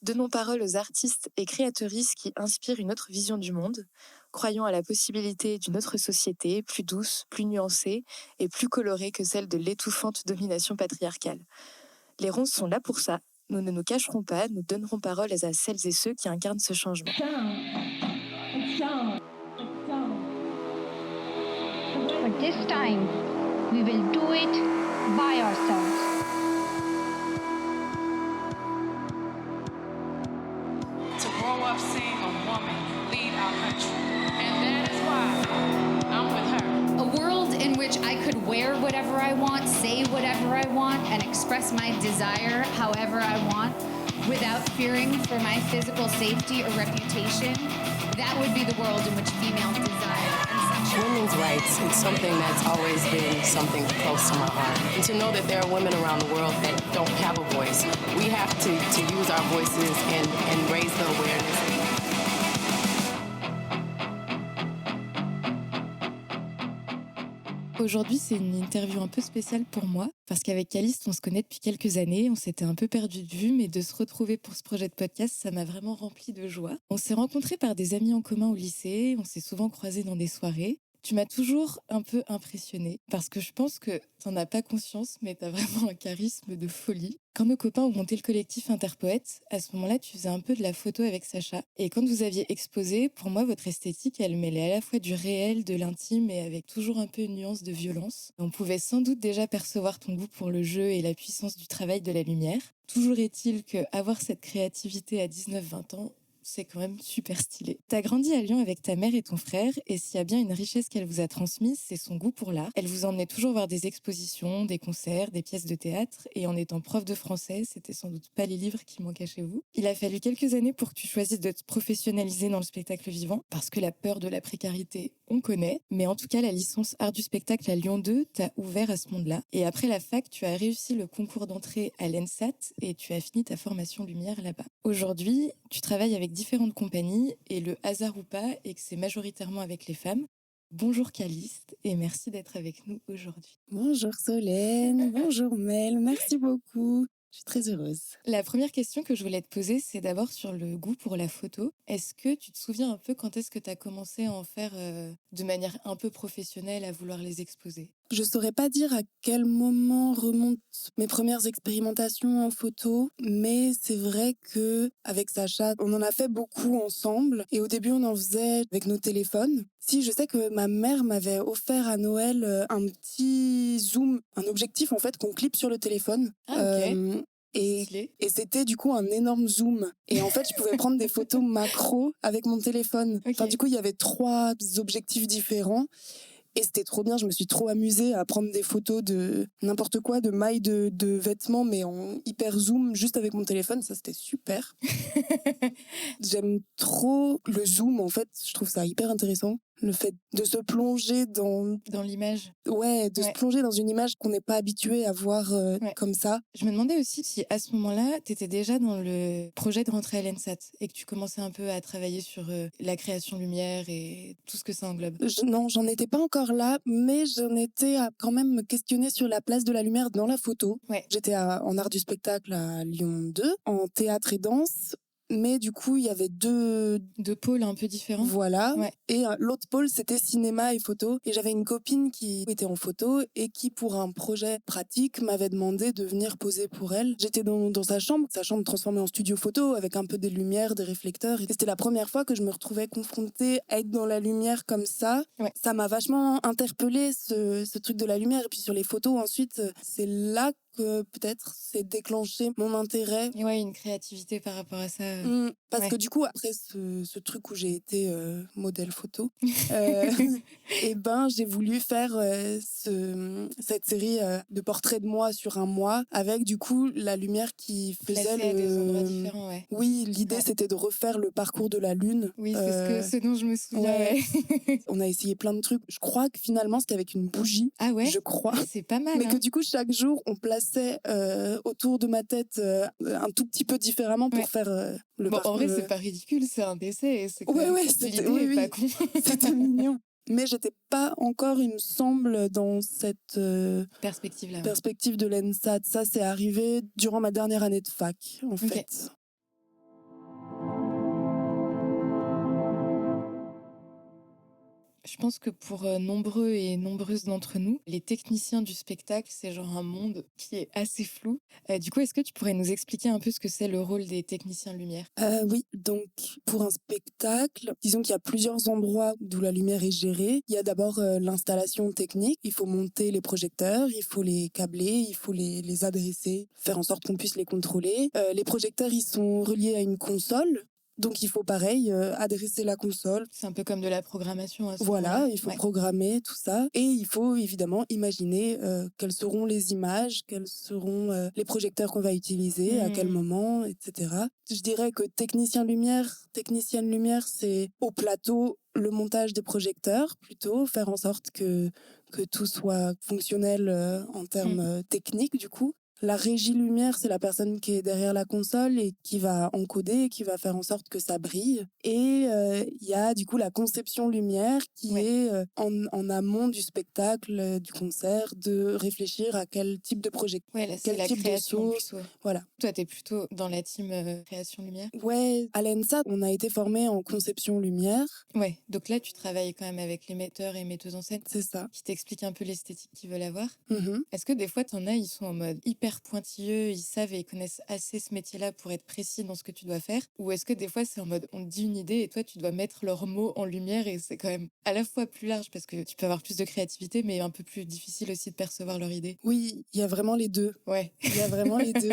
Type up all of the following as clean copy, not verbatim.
Donnons parole aux artistes et créatrices qui inspirent une autre vision du monde. Croyons à la possibilité d'une autre société, plus douce, plus nuancée et plus colorée que celle de l'étouffante domination patriarcale. Les ronces sont là pour ça. Nous ne nous cacherons pas, nous donnerons parole à celles et ceux qui incarnent ce changement. But this time, we will do it by ourselves. To grow up seeing a woman lead our country. And that is why I'm with her. A world in which I could wear whatever I want, say whatever I want, and express my desire however I want without fearing for my physical safety or reputation. That would be the world in which females desire and sexual. Women's rights is something that's always been something close to my heart. And to know that there are women around the world that don't have a voice, we have to use our voices and raise the awareness. Aujourd'hui, c'est une interview un peu spéciale pour moi, parce qu'avec Caliste, on se connaît depuis quelques années, on s'était un peu perdu de vue, mais de se retrouver pour ce projet de podcast, ça m'a vraiment rempli de joie. On s'est rencontrés par des amis en commun au lycée, on s'est souvent croisés dans des soirées. Tu m'as toujours un peu impressionnée, parce que je pense que t'en as pas conscience, mais t'as vraiment un charisme de folie. Quand nos copains ont monté le collectif Interpoète, à ce moment-là, tu faisais un peu de la photo avec Sacha. Et quand vous aviez exposé, pour moi, votre esthétique, elle mêlait à la fois du réel, de l'intime, et avec toujours un peu une nuance de violence. On pouvait sans doute déjà percevoir ton goût pour le jeu et la puissance du travail de la lumière. Toujours est-il que avoir cette créativité à 19-20 ans, c'est quand même super stylé. T'as grandi à Lyon avec ta mère et ton frère, et s'il y a bien une richesse qu'elle vous a transmise, c'est son goût pour l'art. Elle vous emmenait toujours voir des expositions, des concerts, des pièces de théâtre, et en étant prof de français, c'était sans doute pas les livres qui manquaient chez vous. Il a fallu quelques années pour que tu choisisses de te professionnaliser dans le spectacle vivant, parce que la peur de la précarité, on connaît, mais en tout cas, la licence art du spectacle à Lyon 2 t'a ouvert à ce monde-là. Et après la fac, tu as réussi le concours d'entrée à l'ENSAT, et tu as fini ta formation lumière là-bas. Aujourd'hui, tu travailles avec différentes compagnies et le hasard ou pas est que c'est majoritairement avec les femmes. Bonjour Caliste et merci d'être avec nous aujourd'hui. Bonjour Solène, bonjour Mel, merci beaucoup. Je suis très heureuse. La première question que je voulais te poser, c'est d'abord sur le goût pour la photo. Est-ce que tu te souviens un peu quand est-ce que tu as commencé à en faire de manière un peu professionnelle, à vouloir les exposer ? Je saurais pas dire à quel moment remontent mes premières expérimentations en photo, mais c'est vrai que avec Sacha, on en a fait beaucoup ensemble et au début on en faisait avec nos téléphones. Si, je sais que ma mère m'avait offert à Noël un petit zoom, un objectif en fait qu'on clip sur le téléphone. Ah ok. Et c'était du coup un énorme zoom. Et en fait, je pouvais prendre des photos macro avec mon téléphone. Okay. Enfin, du coup, il y avait 3 objectifs différents. Et c'était trop bien, je me suis trop amusée à prendre des photos de n'importe quoi, de mailles de vêtements, mais en hyper zoom, juste avec mon téléphone, ça c'était super. J'aime trop le zoom, en fait, je trouve ça hyper intéressant. Le fait de se plonger dans l'image. Ouais, de se plonger dans une image qu'on n'est pas habitué à voir comme ça. Je me demandais aussi si à ce moment-là, tu étais déjà dans le projet de rentrer à l'ENSAT et que tu commençais un peu à travailler sur la création lumière et tout ce que ça englobe. Non, j'en étais pas encore là, mais j'en étais à quand même me questionner sur la place de la lumière dans la photo. Ouais. J'étais en art du spectacle à Lyon 2, en théâtre et danse. Mais du coup, il y avait deux pôles un peu différents. Voilà. Ouais. Et l'autre pôle, c'était cinéma et photo. Et j'avais une copine qui était en photo et qui, pour un projet pratique, m'avait demandé de venir poser pour elle. J'étais dans sa chambre transformée en studio photo avec un peu des lumières, des réflecteurs. Et c'était la première fois que je me retrouvais confrontée à être dans la lumière comme ça. Ouais. Ça m'a vachement interpellée, ce truc de la lumière. Et puis sur les photos, ensuite, c'est là que peut-être c'est déclenché mon intérêt. Et ouais, une créativité par rapport à ça. Parce que du coup, après ce truc où j'ai été modèle photo, et j'ai voulu faire cette série de portraits de moi sur un mois avec du coup la lumière qui faisait des endroits différents, ouais. Oui, l'idée c'était de refaire le parcours de la Lune. Oui, c'est ce dont je me souviens. Ouais. On a essayé plein de trucs. Je crois que finalement c'était avec une bougie. Ah ouais. Je crois. C'est pas mal. Mais que du coup chaque jour on plaçait autour de ma tête un tout petit peu différemment pour faire le parcours. En vrai, c'est pas ridicule, c'est un essai. C'est c'était pas con. C'était mignon. Mais j'étais pas encore, il me semble, dans cette perspective de l'ENSAT. Ça, c'est arrivé durant ma dernière année de fac, en fait. Je pense que pour nombreux et nombreuses d'entre nous, les techniciens du spectacle, c'est genre un monde qui est assez flou. Du coup, est-ce que tu pourrais nous expliquer un peu ce que c'est le rôle des techniciens lumière? Oui, donc pour un spectacle, disons qu'il y a plusieurs endroits d'où la lumière est gérée. Il y a d'abord l'installation technique, il faut monter les projecteurs, il faut les câbler, il faut les adresser, faire en sorte qu'on puisse les contrôler. Les projecteurs, ils sont reliés à une console. Donc il faut pareil, adresser la console. C'est un peu comme de la programmation à ce Voilà, moment-là. il faut Ouais. programmer tout ça. Et il faut évidemment imaginer quelles seront les images, quels seront les projecteurs qu'on va utiliser, à quel moment, etc. Je dirais que technicienne lumière, c'est au plateau le montage des projecteurs plutôt, faire en sorte que tout soit fonctionnel en termes techniques du coup. La régie lumière, c'est la personne qui est derrière la console et qui va encoder, qui va faire en sorte que ça brille. Et il y a du coup la conception lumière qui est en amont du spectacle, du concert, de réfléchir à quel type de projecteur, Ouais, là, c'est quel la type de création source. plutôt. Voilà. Toi, t'es plutôt dans la team création lumière? Ouais, à l'ENSA, on a été formé en conception lumière, Ouais, donc là, tu travailles quand même avec les metteurs et metteuses en scène c'est ça. qui t'expliquent un peu l'esthétique qu'ils veulent avoir. Mhm. Est-ce que des fois, t'en as, ils sont en mode hyper pointilleux, ils savent et ils connaissent assez ce métier-là pour être précis dans ce que tu dois faire? Ou est-ce que des fois, c'est en mode, on te dit une idée et toi, tu dois mettre leurs mots en lumière et c'est quand même à la fois plus large parce que tu peux avoir plus de créativité, mais un peu plus difficile aussi de percevoir leur idée? Oui, il y a vraiment les deux. Ouais. Il y a vraiment les deux.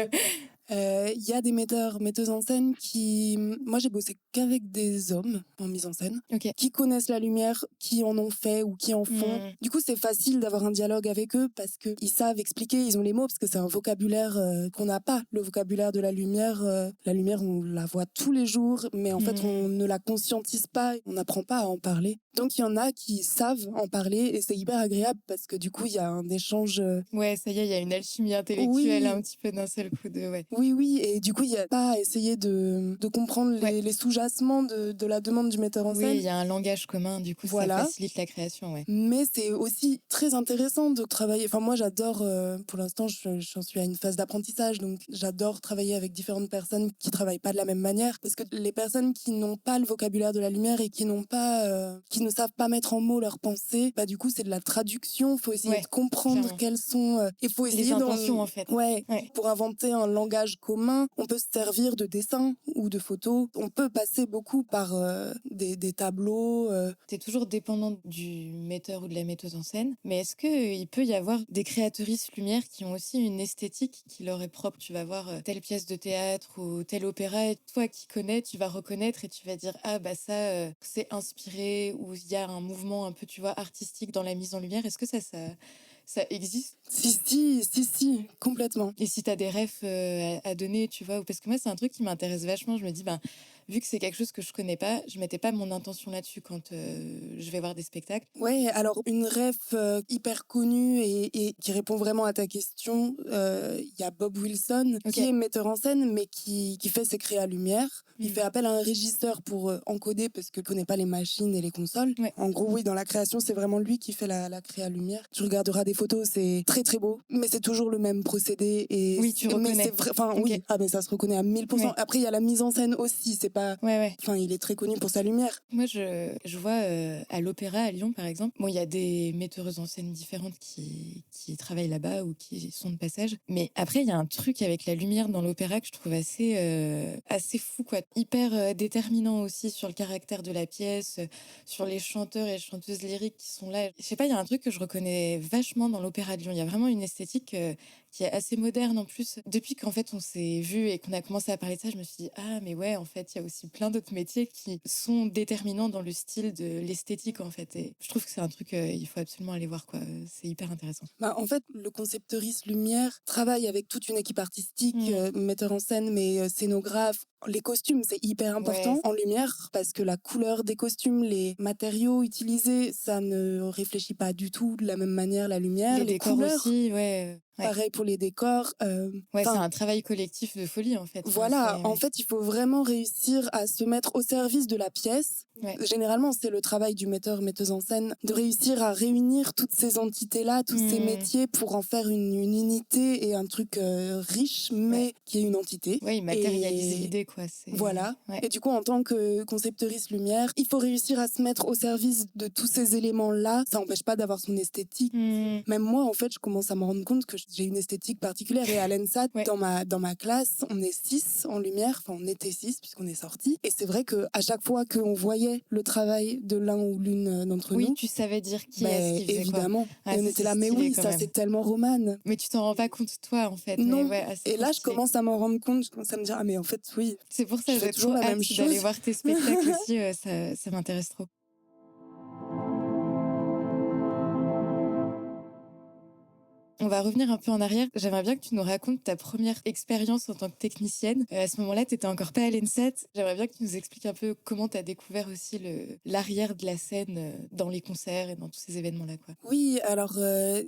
Il y a des metteuses en scène qui... Moi, j'ai bossé qu'avec des hommes en mise en scène, Ok. qui connaissent la lumière, qui en ont fait ou qui en font. Du coup, c'est facile d'avoir un dialogue avec eux parce qu'ils savent expliquer, ils ont les mots, parce que c'est un vocabulaire qu'on n'a pas. Le vocabulaire de la lumière, on la voit tous les jours, mais en fait, on ne la conscientise pas, on n'apprend pas à en parler. Donc, il y en a qui savent en parler et c'est hyper agréable parce que du coup, il y a un échange... Ouais, ça y est, il y a une alchimie intellectuelle Oui. un petit peu d'un seul coup de... Ouais. Oui, et du coup, il n'y a pas à essayer de comprendre les sous-jacements de la demande du metteur en Oui, scène. il y a un langage commun, du coup, Voilà. ça facilite la création, ouais. Mais c'est aussi très intéressant de travailler. Enfin, moi, j'adore, pour l'instant, j'en suis à une phase d'apprentissage, donc j'adore travailler avec différentes personnes qui travaillent pas de la même manière. Parce que les personnes qui n'ont pas le vocabulaire de la lumière et qui ne savent pas mettre en mots leurs pensées, bah, du coup, c'est de la traduction. Il faut essayer de comprendre clairement. quelles sont. Il faut essayer Les intentions, en fait. Ouais, Ouais. pour inventer un langage commun, on peut se servir de dessins ou de photos. On peut passer beaucoup par des tableaux. T'es toujours dépendante du metteur ou de la metteuse en scène, mais est-ce qu'il peut y avoir des créatrices lumière qui ont aussi une esthétique qui leur est propre? Tu vas voir telle pièce de théâtre ou tel opéra, et toi qui connais, tu vas reconnaître et tu vas dire ah bah ça c'est inspiré, ou il y a un mouvement un peu, tu vois, artistique dans la mise en lumière. Est-ce que ça existe? Si, complètement. Et si tu as des refs à donner, tu vois, parce que moi, c'est un truc qui m'intéresse vachement. Je me dis, ben, vu que c'est quelque chose que je connais pas, je mettais pas mon intention là-dessus quand je vais voir des spectacles. Ouais, alors une ref hyper connue et qui répond vraiment à ta question, il y a Bob Wilson, qui est metteur en scène, mais qui fait ses créas lumière. Il fait appel à un régisseur pour encoder parce qu'il connaît pas les machines et les consoles. Ouais. En gros, oui, dans la création, c'est vraiment lui qui fait la créa lumière. Tu regarderas des photos, c'est très très beau, mais c'est toujours le même procédé. Et Oui, tu reconnais. Mais c'est vrai, enfin oui, mais ça se reconnaît à 1000%. Ouais. Après, il y a la mise en scène aussi, c'est pas... Ouais. Enfin, il est très connu pour sa lumière. Moi, je vois à l'Opéra à Lyon, par exemple, bon, il y a des metteuses en scène différentes qui travaillent là-bas ou qui sont de passage. Mais après, il y a un truc avec la lumière dans l'opéra que je trouve assez fou, quoi. Hyper déterminant aussi sur le caractère de la pièce, sur les chanteurs et chanteuses lyriques qui sont là. Je sais pas, il y a un truc que je reconnais vachement dans l'Opéra de Lyon. Il y a vraiment une esthétique qui est assez moderne en plus. Depuis qu'en fait on s'est vu et qu'on a commencé à parler de ça, je me suis dit ah mais ouais, en fait il y a aussi plein d'autres métiers qui sont déterminants dans le style de l'esthétique en fait. Et je trouve que c'est un truc il faut absolument aller voir, quoi. C'est hyper intéressant. Bah, en fait, le concepteuriste lumière travaille avec toute une équipe artistique, metteur en scène, mais scénographe. Les costumes, c'est hyper important en lumière parce que la couleur des costumes, les matériaux utilisés, ça ne réfléchit pas du tout de la même manière la lumière. Les décors couleurs aussi, ouais. Pareil pour les décors. C'est un travail collectif de folie en fait. Voilà, en fait, il faut vraiment réussir à se mettre au service de la pièce. Ouais. Généralement, c'est le travail du metteuse en scène de réussir à réunir toutes ces entités-là, tous ces métiers pour en faire une unité et un truc riche, mais qui est une entité. Oui, matérialiser l'idée, quoi. Voilà. Ouais. Et du coup, en tant que conceptrice lumière, il faut réussir à se mettre au service de tous ces éléments-là. Ça n'empêche pas d'avoir son esthétique. Même moi, en fait, je commence à me rendre compte que j'ai une esthétique particulière. Et à l'ENSAT, Ouais. dans ma classe, on est 6 en lumière. Enfin, on était 6 puisqu'on est sortis. Et c'est vrai qu'à chaque fois qu'on voyait le travail de l'un ou l'une d'entre Oui, nous, tu savais dire qui ben, est-ce qui faisait évidemment. quoi. Et on ça, était c'est là, mais stylé oui, quand ça même. c'est tellement romane. Mais tu t'en rends pas compte toi en fait. Non. Mais ouais, c'est Et là, trop je stylé. commence à m'en rendre compte, je commence à me dire, ah mais en fait, oui. C'est pour ça je que fais j'ai toujours trop la même hâte d'aller chose. voir tes spectacles aussi. Ça m'intéresse trop. On va revenir un peu en arrière. J'aimerais bien que tu nous racontes ta première expérience en tant que technicienne. À ce moment-là, tu n'étais encore pas à l'ENSAT. J'aimerais bien que tu nous expliques un peu comment tu as découvert aussi l'arrière de la scène dans les concerts et dans tous ces événements-là, quoi. Oui, alors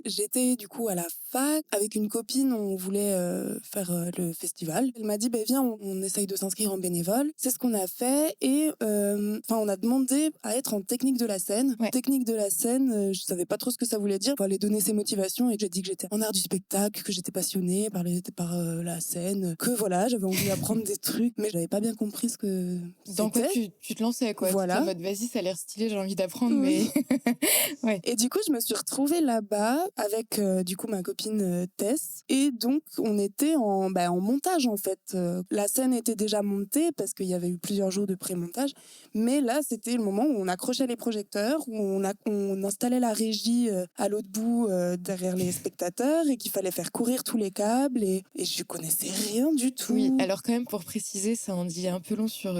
j'étais du coup à la fac avec une copine, on voulait faire le festival. Elle m'a dit, viens, on essaye de s'inscrire en bénévole. C'est ce qu'on a fait et on a demandé à être en technique de la scène. Ouais. Technique de la scène, je savais pas trop ce que ça voulait dire. Il fallait donner ses motivations et j'ai dit que j'étais en art du spectacle, que j'étais passionnée par la scène, que voilà, j'avais envie d'apprendre des trucs, mais j'avais pas bien compris ce que Dans quoi c'était. tu te lançais, quoi. Voilà. En mode, vas-y, ça a l'air stylé, j'ai envie d'apprendre, Oui. mais... Ouais. Et du coup, je me suis retrouvée là-bas avec du coup ma copine Tess. Et donc, on était en montage en fait. La scène était déjà montée parce qu'il y avait eu plusieurs jours de pré-montage. Mais là, c'était le moment où on accrochait les projecteurs, où on installait la régie à l'autre bout derrière les spectateurs et qu'il fallait faire courir tous les câbles. Et je connaissais rien du tout. Oui, alors quand même, pour préciser, ça en dit un peu long sur...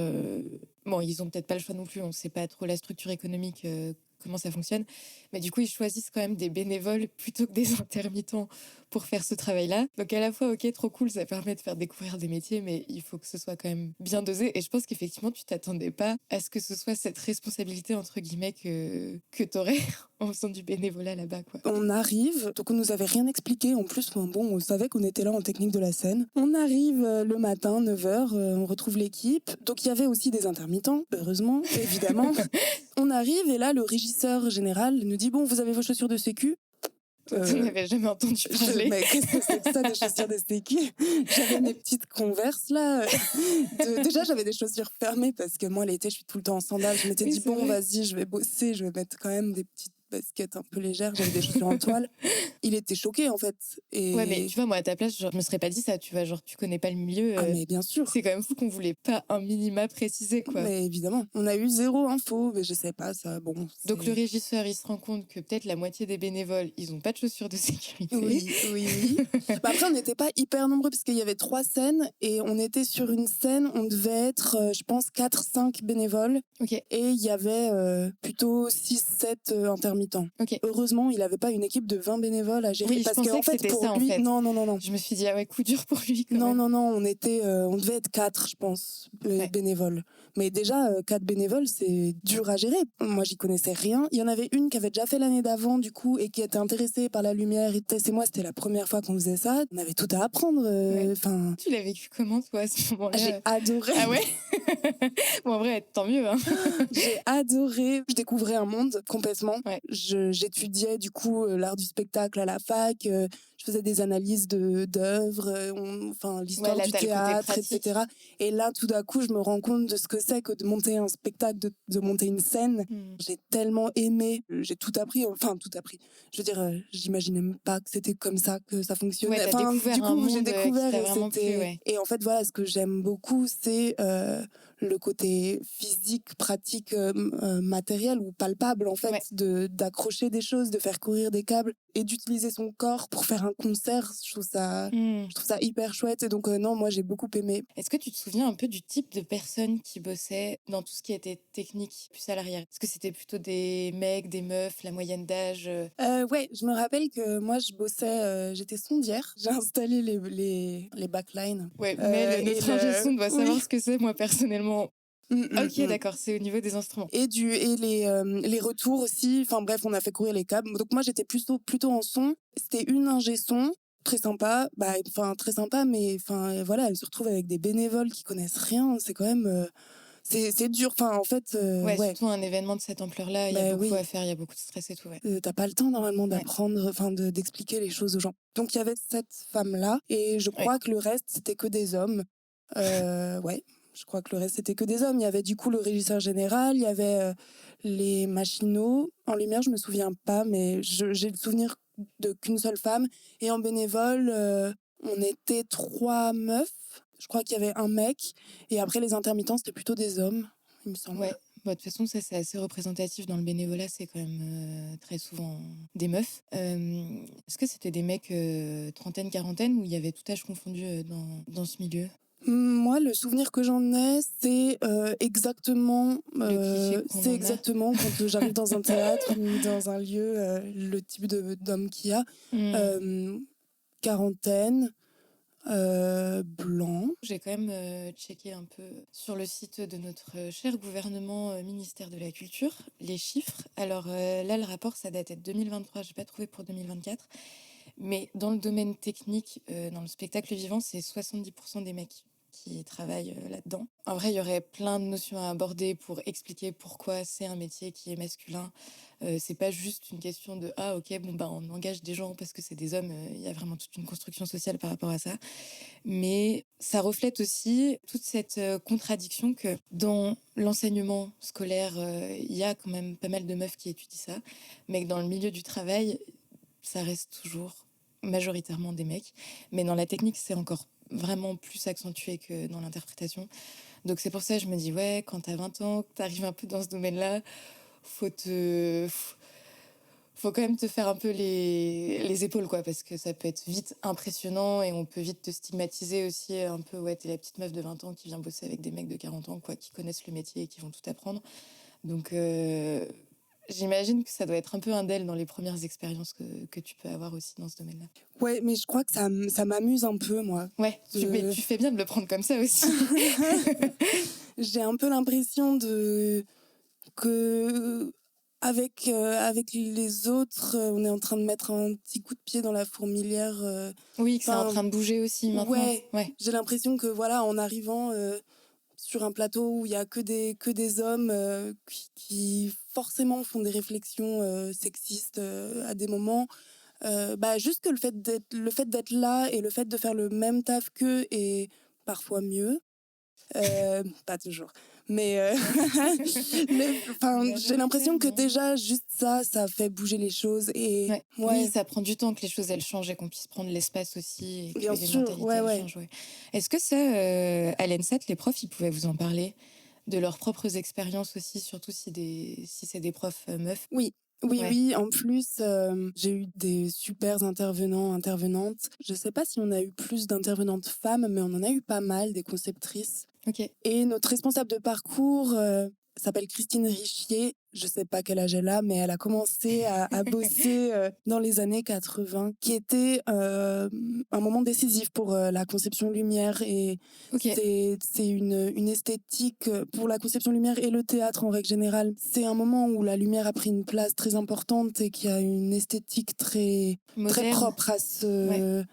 Bon, ils ont peut-être pas le choix non plus, on sait pas trop la structure économique, comment ça fonctionne. Mais du coup, ils choisissent quand même des bénévoles plutôt que des intermittents pour faire ce travail-là. Donc à la fois, ok, trop cool, ça permet de faire découvrir des métiers, mais il faut que ce soit quand même bien dosé. Et je pense qu'effectivement, tu t'attendais pas à ce que ce soit cette responsabilité, entre guillemets, que t'aurais en faisant du bénévolat là-bas, quoi. On arrive, donc on nous avait rien expliqué. En plus, on savait qu'on était là en technique de la scène. On arrive le matin, 9h, on retrouve l'équipe. Donc il y avait aussi des intermittents, heureusement, évidemment. On arrive et là, le régisseur général nous dit, bon, vous avez vos chaussures de sécu. Tu n'avais jamais entendu parler. Mais qu'est-ce que c'est que ça, des chaussures de sécu? J'avais mes petites Converse là. Déjà, j'avais des chaussures fermées parce que moi, l'été, je suis tout le temps en sandales. Je m'étais dit, bon, vas-y, je vais bosser, je vais mettre quand même des petites baskets un peu légères. J'avais des chaussures en toile. Il était choqué en fait. Et... Ouais, mais tu vois, moi à ta place, genre, je me serais pas dit ça, tu vois, genre tu connais pas le milieu. Ah, mais bien sûr. C'est quand même fou qu'on voulait pas un minima préciser, quoi. Mais évidemment, on a eu zéro info, mais je sais pas, ça, bon. Donc le régisseur, il se rend compte que peut-être la moitié des bénévoles, ils ont pas de chaussures de sécurité. Oui. Après, on n'était pas hyper nombreux parce qu'il y avait 3 scènes et on était sur une scène, on devait être, je pense, 4-5 bénévoles. Ok. Et il y avait plutôt 6-7 intermittents. Ok. Heureusement, il n'avait pas une équipe de 20 bénévoles à gérer Oui, parce je pensais qu'en que fait, c'était pour ça, en lui, fait. non. Je me suis dit, ah ouais, coup dur pour lui, quand même. Non, on devait être 4, je pense, bénévoles. Mais déjà, 4 bénévoles, c'est dur à gérer. Moi, j'y connaissais rien. Il y en avait une qui avait déjà fait l'année d'avant, du coup, et qui était intéressée par la lumière. Et Tess et moi, c'était la première fois qu'on faisait ça. On avait tout à apprendre. Tu l'as vécu comment, toi, à ce moment-là? J'ai adoré. Ah ouais. Bon, en vrai, tant mieux, hein. J'ai adoré. Je découvrais un monde complètement. Ouais. J'étudiais du coup l'art du spectacle à la fac. Je faisais des analyses d'œuvres, l'histoire du théâtre, etc. Et là, tout d'un coup, je me rends compte de ce que c'est que de monter un spectacle, de monter une scène. J'ai tellement aimé. J'ai tout appris. Enfin, tout appris. Je veux dire, j'imaginais même pas que c'était comme ça que ça fonctionnait. Ouais, du coup, j'ai découvert et c'était... Et en fait, voilà, ce que j'aime beaucoup, c'est le côté physique, pratique, matériel ou palpable, en fait, d'accrocher des choses, de faire courir des câbles et d'utiliser son corps pour faire un concert. Je trouve ça hyper chouette. Et donc, non, moi, j'ai beaucoup aimé. Est-ce que tu te souviens un peu du type de personnes qui bossaient dans tout ce qui était technique, plus à l'arrière? Est-ce que c'était plutôt des mecs, des meufs, la moyenne d'âge? Ouais, je me rappelle que moi, je bossais, j'étais sondière. J'ai installé les backlines. Ouais, mais notre ingé son doit savoir ce que c'est, moi, personnellement. Ok, d'accord, c'est au niveau des instruments. Et les retours aussi. Enfin bref, on a fait courir les câbles. Donc moi, j'étais plutôt en son. C'était une ingé son. Très sympa, très sympa, mais voilà, elle se retrouve avec des bénévoles qui connaissent rien. C'est quand même, c'est dur. Enfin, en fait, surtout un événement de cette ampleur-là, il y a beaucoup à faire, il y a beaucoup de stress et tout. Ouais. T'as pas le temps normalement d'apprendre, d'expliquer les choses aux gens. Donc il y avait cette femme-là, et je crois que le reste c'était que des hommes. Je crois que le reste, c'était que des hommes. Il y avait du coup le régisseur général, il y avait les machinaux. En lumière, je me souviens pas, mais j'ai le souvenir de qu'une seule femme. Et en bénévole, on était 3 meufs. Je crois qu'il y avait un mec. Et après, les intermittents, c'était plutôt des hommes, il me semble. Ouais. Bah, de toute façon, ça c'est assez représentatif dans le bénévolat, c'est quand même très souvent des meufs. Est-ce que c'était des mecs trentaine, quarantaine ou il y avait tout âge confondu dans ce milieu? Moi, le souvenir que j'en ai, c'est exactement, Le cliché qu'on en a. quand j'arrive dans un théâtre ou dans un lieu, le type d'homme qu'il y a. Quarantaine, blanc. J'ai quand même checké un peu sur le site de notre cher gouvernement, ministère de la Culture, les chiffres. Alors là, le rapport, ça date de 2023, je n'ai pas trouvé pour 2024. Mais dans le domaine technique, dans le spectacle vivant, c'est 70% des mecs qui travaillent là-dedans. En vrai, il y aurait plein de notions à aborder pour expliquer pourquoi c'est un métier qui est masculin. C'est pas juste une question de ah ok bon bah on engage des gens parce que c'est des hommes. Il y a vraiment toute une construction sociale par rapport à ça. Mais ça reflète aussi toute cette contradiction que dans l'enseignement scolaire, il y a quand même pas mal de meufs qui étudient ça, mais que dans le milieu du travail, ça reste toujours majoritairement des mecs. Mais dans la technique, c'est encore vraiment plus accentué que dans l'interprétation. Donc c'est pour ça que je me dis, ouais, quand t'as 20 ans, que t'arrives un peu dans ce domaine-là, faut quand même te faire un peu les épaules, quoi, parce que ça peut être vite impressionnant et on peut vite te stigmatiser aussi un peu, ouais, t'es la petite meuf de 20 ans qui vient bosser avec des mecs de 40 ans, quoi, qui connaissent le métier et qui vont tout apprendre. Donc j'imagine que ça doit être un peu indèle dans les premières expériences que tu peux avoir aussi dans ce domaine-là. Ouais, mais je crois que ça m'amuse un peu, moi. Ouais, mais tu fais bien de le prendre comme ça aussi. J'ai un peu l'impression que avec les autres, on est en train de mettre un petit coup de pied dans la fourmilière. Oui, que c'est en train de bouger aussi maintenant. Ouais. J'ai l'impression que voilà, en arrivant sur un plateau où il y a que des hommes qui forcément font des réflexions sexistes à des moments. Juste que le fait d'être là et le fait de faire le même taf qu'eux et parfois mieux. Pas toujours. Mais j'ai l'impression que déjà, juste ça fait bouger les choses. Et, ouais. Oui, ça prend du temps que les choses elles changent et qu'on puisse prendre l'espace aussi. Et que bien les sûr, mentalités changent. Ouais. Est-ce que ça, à l'ENSAT, les profs, ils pouvaient vous en parler de leurs propres expériences aussi, surtout si c'est des profs meufs? Oui, en plus, j'ai eu des super intervenantes. Je sais pas si on a eu plus d'intervenantes femmes, mais on en a eu pas mal, des conceptrices. Ok. Et notre responsable de parcours s'appelle Christine Richier. Je sais pas quel âge elle a, mais elle a commencé à bosser dans les années 80, qui était un moment décisif pour la conception lumière. Et c'est une esthétique pour la conception lumière et le théâtre en règle générale. C'est un moment où la lumière a pris une place très importante et qui a une esthétique très propre à ce...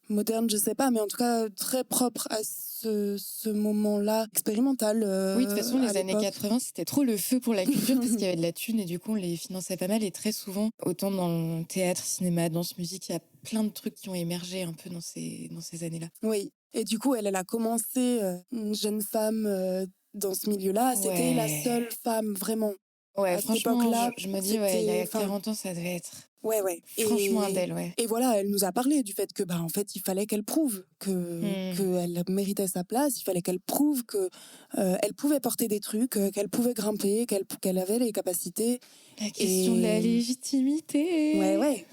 moderne, je sais pas, mais en tout cas très propre à ce moment-là expérimental. Oui, de toute façon, les années 80, c'était trop le feu pour la culture parce qu'il y avait de la thune et du coup, on les finançait pas mal. Et très souvent, autant dans le théâtre, cinéma, danse, musique, il y a plein de trucs qui ont émergé un peu dans ces années-là. Oui, et du coup, elle a commencé, une jeune femme dans ce milieu-là. C'était la seule femme, vraiment. Ouais, à franchement, cette époque-là, je me dis, ouais, il y a 40 ans, ça devait être... Ouais. Franchement, d'elle, ouais. Et voilà, elle nous a parlé du fait que, en fait, il fallait qu'elle prouve qu'elle méritait sa place. Il fallait qu'elle prouve que elle pouvait porter des trucs, qu'elle pouvait grimper, qu'elle avait les capacités. La question de la légitimité. Ouais,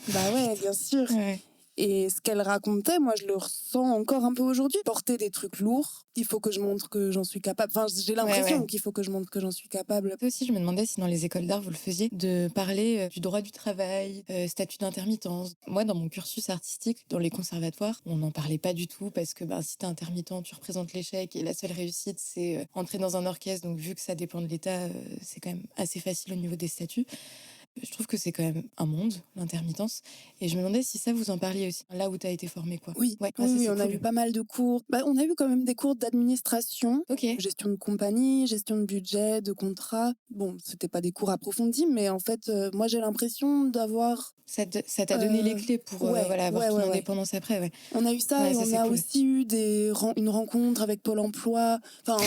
bien sûr. Ouais. Et ce qu'elle racontait, moi, je le ressens encore un peu aujourd'hui. Porter des trucs lourds, il faut que je montre que j'en suis capable. Enfin, j'ai l'impression qu'il faut que je montre que j'en suis capable. Moi aussi, je me demandais si dans les écoles d'art, vous le faisiez, de parler du droit du travail, statut d'intermittence. Moi, dans mon cursus artistique, dans les conservatoires, on n'en parlait pas du tout parce que si t'es intermittent, tu représentes l'échec et la seule réussite, c'est entrer dans un orchestre. Donc, vu que ça dépend de l'État, c'est quand même assez facile au niveau des statuts. Je trouve que c'est quand même un monde, l'intermittence. Et je me demandais si ça, vous en parliez aussi, là où tu as été formée, quoi. Oui, Ouais, oui, ça, oui, c'est on a cool. eu pas mal de cours. On a eu quand même des cours d'administration, Ok, gestion de compagnie, gestion de budget, de contrat. Bon, c'était pas des cours approfondis, mais en fait, moi j'ai l'impression d'avoir... ça t'a donné les clés pour Ouais, avoir ton ouais. indépendance après, ouais. On a eu ça Ouais, et ça, on c'est a cool. aussi eu une rencontre avec Pôle emploi. Enfin,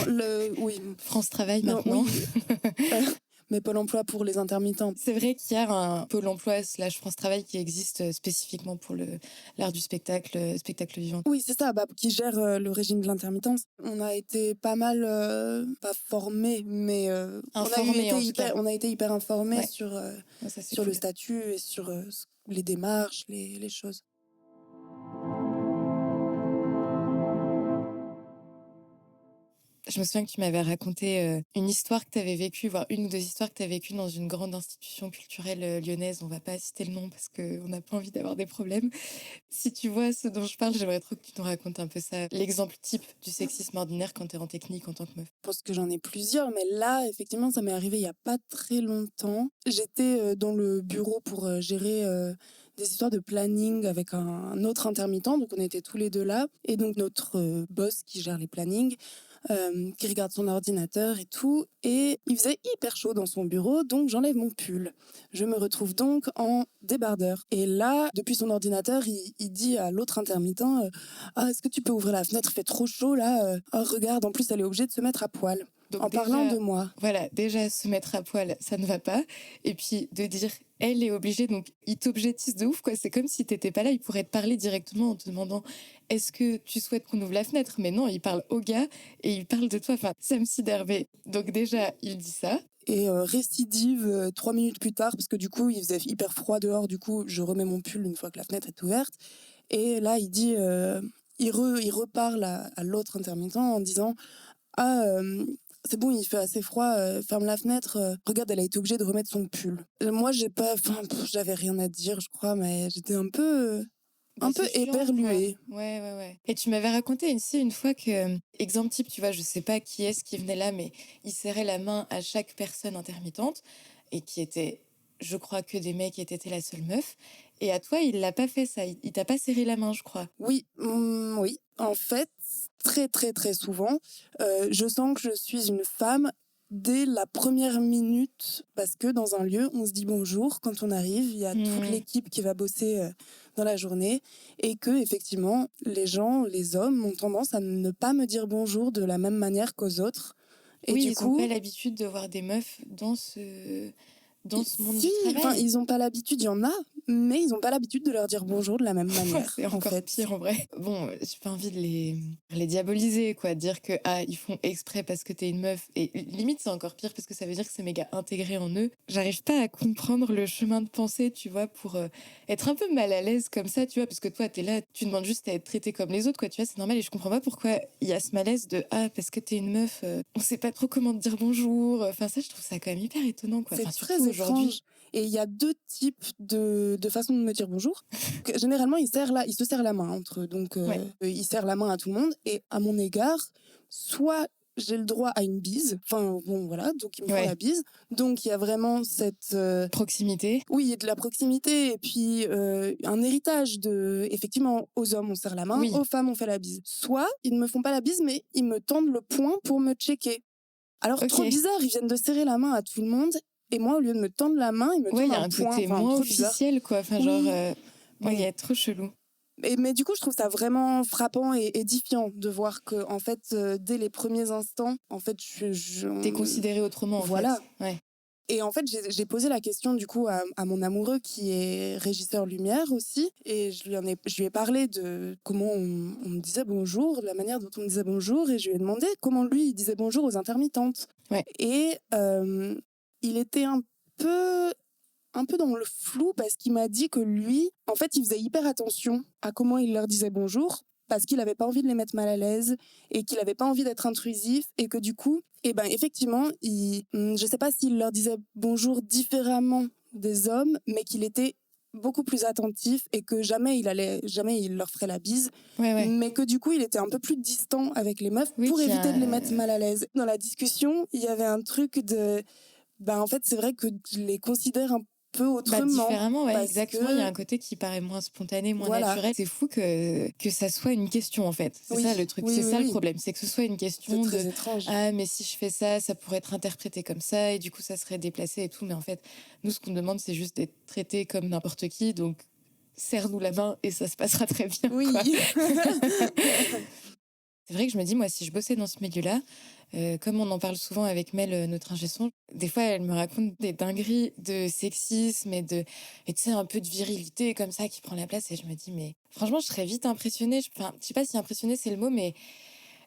oui. France Travail Non, maintenant. oui. Mais Pôle emploi pour les intermittents. C'est vrai qu'il y a un Pôle emploi / France Travail qui existe spécifiquement pour l'art du spectacle vivant. Oui, c'est ça, qui gère le régime de l'intermittence. On a été pas mal, pas formés, mais Informés, en tout cas. on a été hyper informés Ouais. sur, Ouais, ça, c'est sur le cool. statut et sur les démarches, les choses. Je me souviens que tu m'avais raconté une histoire que tu avais vécue, voire une ou deux histoires que tu as vécues dans une grande institution culturelle lyonnaise. On va pas citer le nom parce qu'on n'a pas envie d'avoir des problèmes. Si tu vois ce dont je parle, j'aimerais trop que tu nous racontes un peu ça. L'exemple type du sexisme ordinaire quand tu es en technique en tant que meuf. Je pense que j'en ai plusieurs, mais là, effectivement, ça m'est arrivé il y a pas très longtemps. J'étais dans le bureau pour gérer des histoires de planning avec un autre intermittent, donc on était tous les deux là. Et donc notre boss qui gère les plannings, qui regarde son ordinateur et tout. Et il faisait hyper chaud dans son bureau, donc j'enlève mon pull. Je me retrouve donc en débardeur. Et là, depuis son ordinateur, il dit à l'autre intermittent ah, est-ce que tu peux ouvrir la fenêtre? Il fait trop chaud là. Oh, regarde, en plus, elle est obligée de se mettre à poil. Donc En déjà, parlant de moi. Voilà, déjà se mettre à poil, ça ne va pas. Et puis de dire, elle est obligée, donc il t'objectise de ouf, quoi. C'est comme si t'étais pas là, il pourrait te parler directement en te demandant est-ce que tu souhaites qu'on ouvre la fenêtre? Mais non, il parle au gars et il parle de toi. Enfin, ça me sidère. Donc déjà, il dit ça. Et récidive 3 minutes plus tard, parce que du coup, il faisait hyper froid dehors. Du coup, je remets mon pull une fois que la fenêtre est ouverte. Et là, il dit, il reparle à l'autre intermittent en disant ah, c'est bon, il fait assez froid, ferme la fenêtre. Regarde, elle a été obligée de remettre son pull. Moi, j'avais rien à dire, je crois, mais j'étais un peu C'est chiant, éberluée. quoi. Ouais. Et tu m'avais raconté aussi une fois que, exemple type, tu vois, je sais pas qui est-ce qui venait là, mais il serrait la main à chaque personne intermittente et qui était, je crois, que des mecs et t'étais la seule meuf. Et à toi, il l'a pas fait ça. Il t'a pas serré la main, je crois. Oui, oui. En fait, très, très, très souvent, je sens que je suis une femme dès la première minute, parce que dans un lieu, on se dit bonjour quand on arrive. Il y a toute l'équipe qui va bosser dans la journée et que effectivement, les hommes, ont tendance à ne pas me dire bonjour de la même manière qu'aux autres. Et Oui, du ils coup, ont pas l'habitude de voir des meufs dans ce monde du si, travail. ils n'ont pas l'habitude, il y en a, mais ils n'ont pas l'habitude de leur dire bonjour de la même manière. C'est encore pire en vrai. Bon, j'ai pas envie de les diaboliser, quoi. Dire que ils font exprès parce que t'es une meuf. Et limite, c'est encore pire parce que ça veut dire que c'est méga intégré en eux. J'arrive pas à comprendre le chemin de pensée, tu vois, pour être un peu mal à l'aise comme ça, tu vois, parce que toi, t'es là, tu demandes juste à être traité comme les autres, quoi, tu vois, c'est normal. Et je comprends pas pourquoi il y a ce malaise de parce que t'es une meuf, on sait pas trop comment te dire bonjour. Enfin, ça, je trouve ça quand même hyper étonnant, quoi. C'est Enfin, très surtout aujourd'hui. étrange. Et il y a 2 types de façons de me dire bonjour. Généralement, ils se serrent la main entre eux. Donc, ils serrent la main à tout le monde. Et à mon égard, soit j'ai le droit à une bise. Enfin, bon, voilà. Donc, ils me font la bise. Donc, il y a vraiment cette... proximité. Oui, il y a de la proximité. Et puis, un héritage de... Effectivement, aux hommes, on serre la main. Aux femmes, on fait la bise. Soit, ils ne me font pas la bise, mais ils me tendent le poing pour me checker. Alors, trop bizarre. Ils viennent de serrer la main à tout le monde. Et moi, au lieu de me tendre la main, il me tend un point. Il y a un côté moins officiel, quoi. Enfin, genre, il est trop chelou. Mais du coup, je trouve ça vraiment frappant et édifiant de voir que, en fait, dès les premiers instants, en fait, t'es considéré autrement, voilà. En fait. Ouais. Et en fait, j'ai posé la question, du coup, à mon amoureux qui est régisseur lumière aussi. Et je lui ai parlé de comment on me disait bonjour, de la manière dont on me disait bonjour. Et je lui ai demandé comment lui, il disait bonjour aux intermittentes. Ouais. Et il était un peu dans le flou parce qu'il m'a dit que lui, en fait, il faisait hyper attention à comment il leur disait bonjour parce qu'il n'avait pas envie de les mettre mal à l'aise et qu'il n'avait pas envie d'être intrusif et que du coup, effectivement, je sais pas s'il leur disait bonjour différemment des hommes, mais qu'il était beaucoup plus attentif et que jamais il leur ferait la bise, mais que du coup, il était un peu plus distant avec les meufs pour éviter de les mettre mal à l'aise. Dans la discussion, il y avait un truc de... en fait, c'est vrai que je les considère peu autrement. Différemment, ouais, parce exactement. que- Il y a un côté qui paraît moins spontané, moins Voilà. naturel. C'est fou que ça soit une question, en fait. C'est Oui, ça le truc, oui, c'est oui, ça le oui. problème. C'est que ce soit une C'est question très de étrange. ah, mais si je fais ça, ça pourrait être interprété comme ça, et du coup, ça serait déplacé et tout. Mais en fait, nous, ce qu'on demande, c'est juste d'être traité comme n'importe qui. Donc, serre-nous la main et ça se passera très bien. Oui. Quoi. C'est vrai que je me dis, moi, si je bossais dans ce milieu-là, comme on en parle souvent avec Mel, notre ingé son, des fois, elle me raconte des dingueries de sexisme et tu sais, un peu de virilité comme ça qui prend la place. Et je me dis, mais franchement, je serais vite impressionnée. Enfin, je sais pas si impressionnée, c'est le mot, mais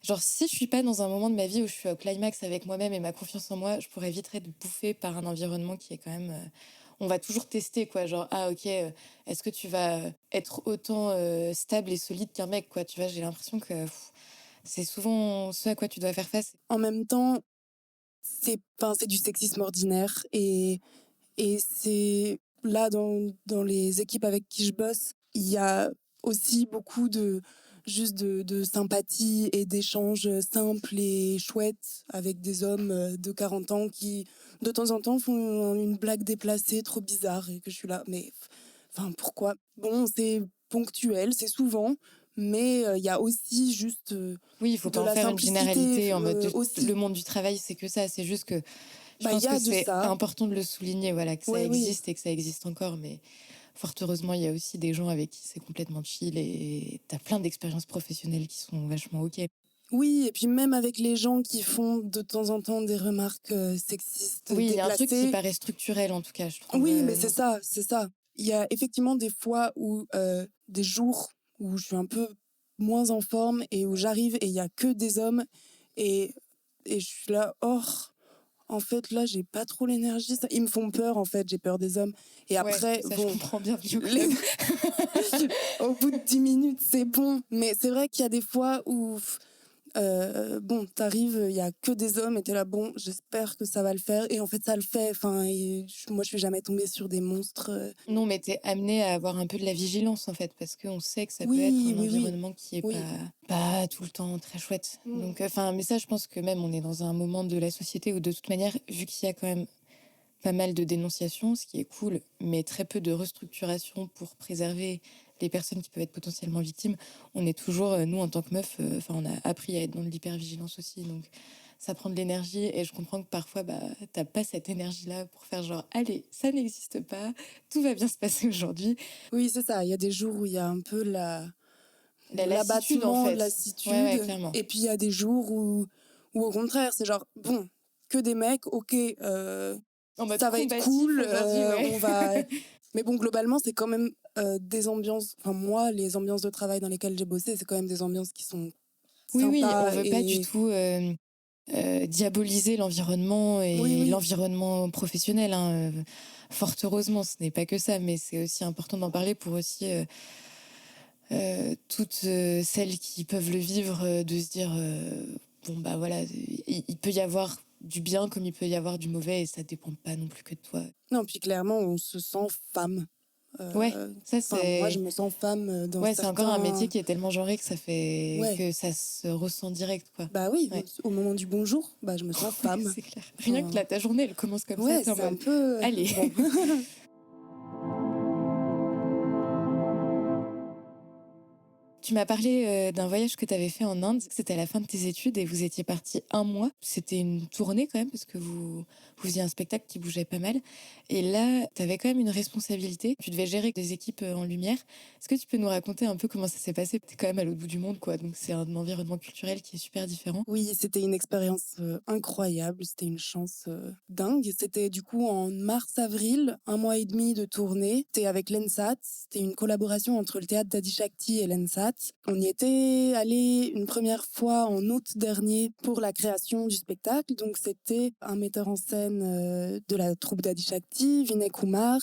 genre, si je suis pas dans un moment de ma vie où je suis au climax avec moi-même et ma confiance en moi, je pourrais vite être bouffée par un environnement qui est quand même... on va toujours tester, quoi. Genre, ah, ok, est-ce que tu vas être autant stable et solide qu'un mec, quoi. Tu vois, j'ai l'impression que c'est souvent ce à quoi tu dois faire face. En même temps, c'est du sexisme ordinaire et c'est là dans les équipes avec qui je bosse, il y a aussi beaucoup de sympathie et d'échanges simples et chouettes avec des hommes de 40 ans qui de temps en temps font une blague déplacée trop bizarre et que je suis là mais pourquoi? Bon, c'est ponctuel, c'est souvent, mais il y a aussi juste Oui, il faut de pas en la faire une simplicité généralité en mode aussi. le monde du travail, c'est que ça. C'est juste que je Il pense y a que de c'est ça. important de le souligner, voilà, que ça Ouais, oui. existe et que ça existe encore. Mais fort heureusement, il y a aussi des gens avec qui c'est complètement chill et t'as plein d'expériences professionnelles qui sont vachement OK. Oui, et puis même avec les gens qui font de temps en temps des remarques sexistes Oui, il y a un déplacées. truc qui paraît structurel, en tout cas, je trouve. Oui, mais c'est ça. Il y a effectivement des fois où, des jours où je suis un peu moins en forme et où j'arrive et il y a que des hommes et je suis là, en fait, là, j'ai pas trop l'énergie. Ils me font peur, en fait. J'ai peur des hommes. Et Ouais, après, ça, je bon, comprends bien. au bout de 10 minutes, c'est bon. Mais c'est vrai qu'il y a des fois où, t'arrives, il y a que des hommes et t'es là, bon, j'espère que ça va le faire. Et en fait, ça le fait. Moi, je suis jamais tombée sur des monstres. Non, mais t'es amené à avoir un peu de la vigilance, en fait, parce qu'on sait que ça peut Oui, être un oui, oui. environnement qui est Oui. pas tout le temps très chouette. Mm. Donc, mais ça, je pense que même on est dans un moment de la société où, de toute manière, vu qu'il y a quand même pas mal de dénonciations, ce qui est cool, mais très peu de restructuration pour préserver les personnes qui peuvent être potentiellement victimes, on est toujours, nous, en tant que meufs, on a appris à être dans de l'hypervigilance aussi, donc ça prend de l'énergie, et je comprends que parfois, t'as pas cette énergie-là pour faire genre, allez, ça n'existe pas, tout va bien se passer aujourd'hui. Oui, c'est ça. Il y a des jours où il y a un peu La lassitude, l'abattement, en fait. lassitude. Ouais, clairement. Et puis, il y a des jours où au contraire, c'est genre, bon, que des mecs, ok, En mode ça va être combatif cool, aujourd'hui, ouais. on va... Mais bon, globalement, c'est quand même des ambiances... Enfin, moi, les ambiances de travail dans lesquelles j'ai bossé, c'est quand même des ambiances qui sont Oui, sympas. on veut pas du tout diaboliser l'environnement et Oui. l'environnement professionnel. Hein. Fort heureusement, ce n'est pas que ça, mais c'est aussi important d'en parler pour aussi toutes celles qui peuvent le vivre, de se dire voilà, il peut y avoir du bien comme il peut y avoir du mauvais et ça dépend pas non plus que de toi. Non, puis clairement, on se sent femme. Ouais, ça c'est... Moi, je me sens femme dans Ouais, certains... c'est encore un métier qui est tellement genré que ça fait Ouais. que ça se ressent direct, quoi. Bah oui, Ouais. au moment du bonjour, je me sens femme. C'est clair. Rien que là, ta journée, elle commence comme Ouais, ça. t'es en c'est un mode, peu... allez. Bon. Tu m'as parlé d'un voyage que tu avais fait en Inde. C'était à la fin de tes études et vous étiez partis un mois. C'était une tournée quand même parce que vous faisiez un spectacle qui bougeait pas mal. Et là, tu avais quand même une responsabilité. Tu devais gérer des équipes en lumière. Est-ce que tu peux nous raconter un peu comment ça s'est passé? Tu es quand même à l'autre bout du monde, quoi. Donc c'est un environnement culturel qui est super différent. Oui, c'était une expérience incroyable. C'était une chance dingue. C'était du coup en mars-avril, 1 mois et demi de tournée. C'était avec l'ENSAT. C'était une collaboration entre le théâtre d'Adishakti et l'ENSAT. On y était allé une première fois en août dernier pour la création du spectacle. Donc c'était un metteur en scène de la troupe d'Adishakti, Vinay Kumar,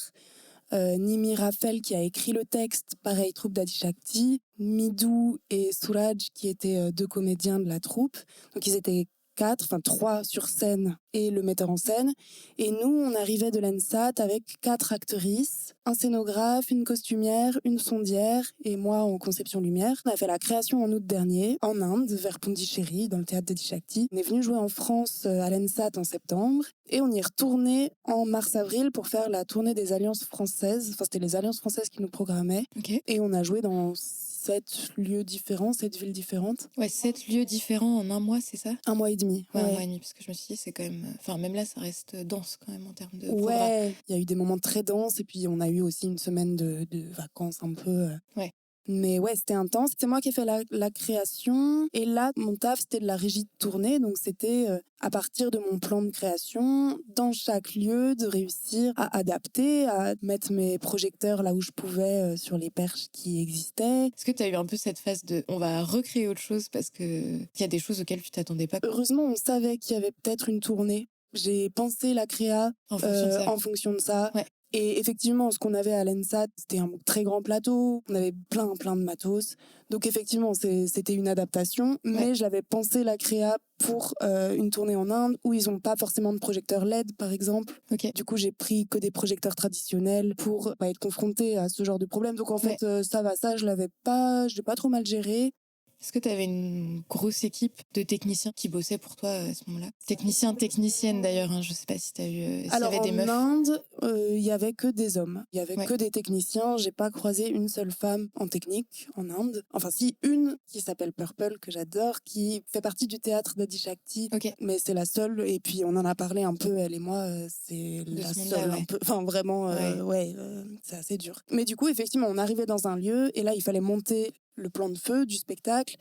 Nimi Rafel qui a écrit le texte, pareil, troupe d'Adishakti, Midou et Suraj qui étaient 2 comédiens de la troupe. Donc ils étaient 3 sur scène et le metteur en scène. Et nous, on arrivait de l'ENSAT avec 4 actrices, un scénographe, une costumière, une sondière et moi en conception lumière. On a fait la création en août dernier, en Inde, vers Pondichéry, dans le théâtre d'Adi Shakti. On est venu jouer en France à l'ENSAT en septembre et on y est retourné en mars-avril pour faire la tournée des Alliances françaises. Enfin, c'était les Alliances françaises qui nous programmaient. Ok. Et on a joué dans 7 lieux différents, 7 villes différentes. Ouais, 7 lieux différents en un mois, c'est ça? 1 mois et demi. Ouais, un Ouais. mois et demi, parce que je me suis dit, c'est quand même... Enfin, même là, ça reste dense quand même en termes de programme. Ouais, il y a eu des moments très denses et puis on a eu aussi une semaine de vacances un peu. Ouais. Mais ouais, c'était intense. C'est moi qui ai fait la création. Et là, mon taf, c'était de la régie de tournée. Donc, c'était à partir de mon plan de création, dans chaque lieu, de réussir à adapter, à mettre mes projecteurs là où je pouvais sur les perches qui existaient. Est-ce que tu as eu un peu cette phase de on va recréer autre chose parce qu'il y a des choses auxquelles tu t'attendais pas Heureusement, on savait qu'il y avait peut-être une tournée. J'ai pensé la créa en fonction de ça? en fonction de ça. Ouais. Et effectivement, ce qu'on avait à l'ENSAT, c'était un très grand plateau. On avait plein de matos. Donc effectivement, c'était une adaptation. Mais j'avais pensé la créa pour une tournée en Inde où ils n'ont pas forcément de projecteurs LED, par exemple. Ok. Du coup, j'ai pris que des projecteurs traditionnels pour pas être confrontée à ce genre de problème. Donc en fait, ça, je l'ai pas trop mal géré. Est-ce que tu avais une grosse équipe de techniciens qui bossaient pour toi à ce moment-là? Techniciens, techniciennes d'ailleurs, hein, je sais pas si tu as eu... s'il Alors y avait des en meufs. Inde, il y avait que des hommes. Il y avait Ouais. que des techniciens. J'ai pas croisé une seule femme en technique en Inde. Enfin si, une qui s'appelle Purple, que j'adore, qui fait partie du théâtre d'Adi Shakti. Ok. Mais c'est la seule. Et puis on en a parlé un peu, elle et moi. C'est De la ce monde-là, seule ouais. un peu. Enfin vraiment, c'est assez dur. Mais du coup, effectivement, on arrivait dans un lieu et là, il fallait monter le plan de feu du spectacle.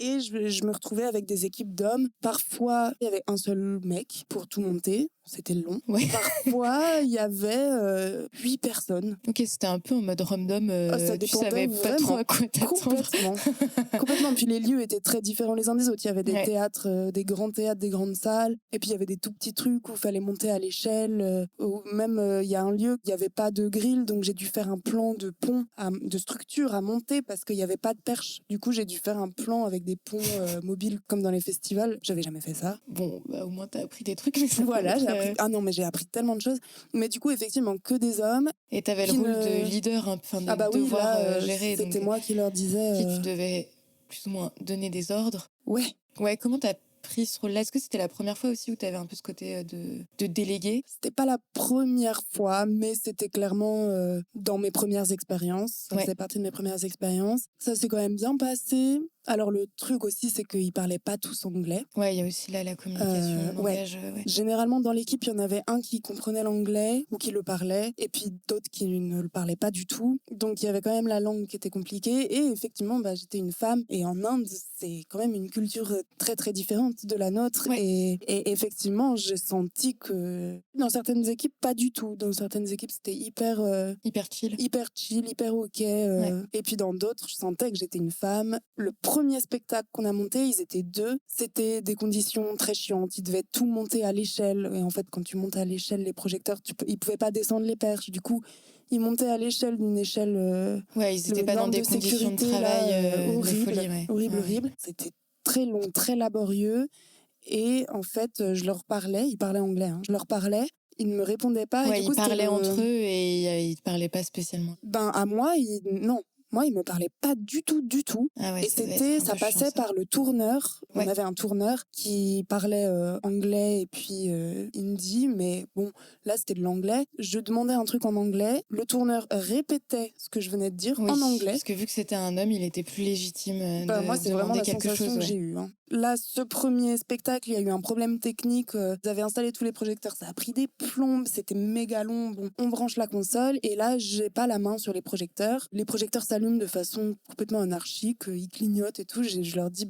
Et je me retrouvais avec des équipes d'hommes. Parfois, il y avait un seul mec pour tout monter. C'était long. Ouais. Parfois, il y avait 8 personnes. Ok, c'était un peu en mode random. Ça Tu dépendait savais pas trop à quoi t'attendre. Complètement. Puis les lieux étaient très différents les uns des autres. Il y avait des Ouais. théâtres, des grands théâtres, des grandes salles. Et puis il y avait des tout petits trucs où il fallait monter à l'échelle. Ou même, il y a un lieu, il n'y avait pas de grille. Donc j'ai dû faire un plan de pont, de structure à monter parce qu'il n'y avait pas de perche. Du coup, j'ai dû faire un plan avec des ponts mobiles comme dans les festivals. J'avais jamais fait ça. Bon, bah, au moins t'as appris des trucs. Mais ça Voilà, peut j'ai être, appris. Ah non, mais j'ai appris tellement de choses. Mais du coup, effectivement, que des hommes. Et t'avais le qui rôle ne- de leader, enfin de Ah bah oui, devoir là, gérer. c'était donc, moi qui leur disais. qui tu devais plus ou moins donner des ordres. Ouais, Ouais, comment t'as pris ce rôle-là? Est-ce que c'était la première fois aussi où t'avais un peu ce côté de délégué? c'était pas la première fois, mais c'était clairement dans mes premières expériences. Ça Ouais. faisait partie de mes premières expériences. Ça s'est quand même bien passé. Alors le truc aussi, c'est qu'ils parlaient pas tous anglais. Ouais, il y a aussi là la communication, le ouais. langage. Ouais. Généralement, dans l'équipe, il y en avait un qui comprenait l'anglais ou qui le parlait, et puis d'autres qui ne le parlaient pas du tout. Donc, il y avait quand même la langue qui était compliquée. Et effectivement, j'étais une femme. Et en Inde, c'est quand même une culture très, très différente de la nôtre. Ouais. Et effectivement, j'ai senti que dans certaines équipes, pas du tout. Dans certaines équipes, c'était hyper Hyper chill. hyper OK. Et puis dans d'autres, je sentais que j'étais une femme. Le premier spectacle qu'on a monté, ils étaient 2. C'était des conditions très chiantes. Ils devaient tout monter à l'échelle. Et en fait, quand tu montes à l'échelle, les projecteurs, ils pouvaient pas descendre les perches. Du coup, ils montaient à l'échelle d'une échelle... Ouais, ils étaient pas dans norme des de conditions de sécurité, travail là, de horrible, folie. Ouais. horrible. C'était très long, très laborieux. Et en fait, je leur parlais. Ils parlaient anglais. Hein. Je leur parlais. Ils ne me répondaient pas. Ouais, et du coup, ils parlaient c'était entre eux et ils parlaient pas spécialement. à moi, non. Moi, ils me parlaient pas du tout. Ah ouais, Et ça devait être un ça peu chiant, passait ça. par le tourneur. Ouais. On avait un tourneur qui parlait anglais et puis hindi, mais bon, là c'était de l'anglais. Je demandais un truc en anglais, le tourneur répétait ce que je venais de dire Oui, en anglais. parce que vu que c'était un homme, il était plus légitime Moi, de c'est vraiment demander la quelque sensation chose. que Ouais. j'ai eue. Hein. Là, ce premier spectacle, il y a eu un problème technique. Ils avaient installé tous les projecteurs, ça a pris des plombes, c'était méga long. Bon, on branche la console et là, j'ai pas la main sur les projecteurs. Les projecteurs s'allument de façon complètement anarchique, ils clignotent et tout. Je leur dis,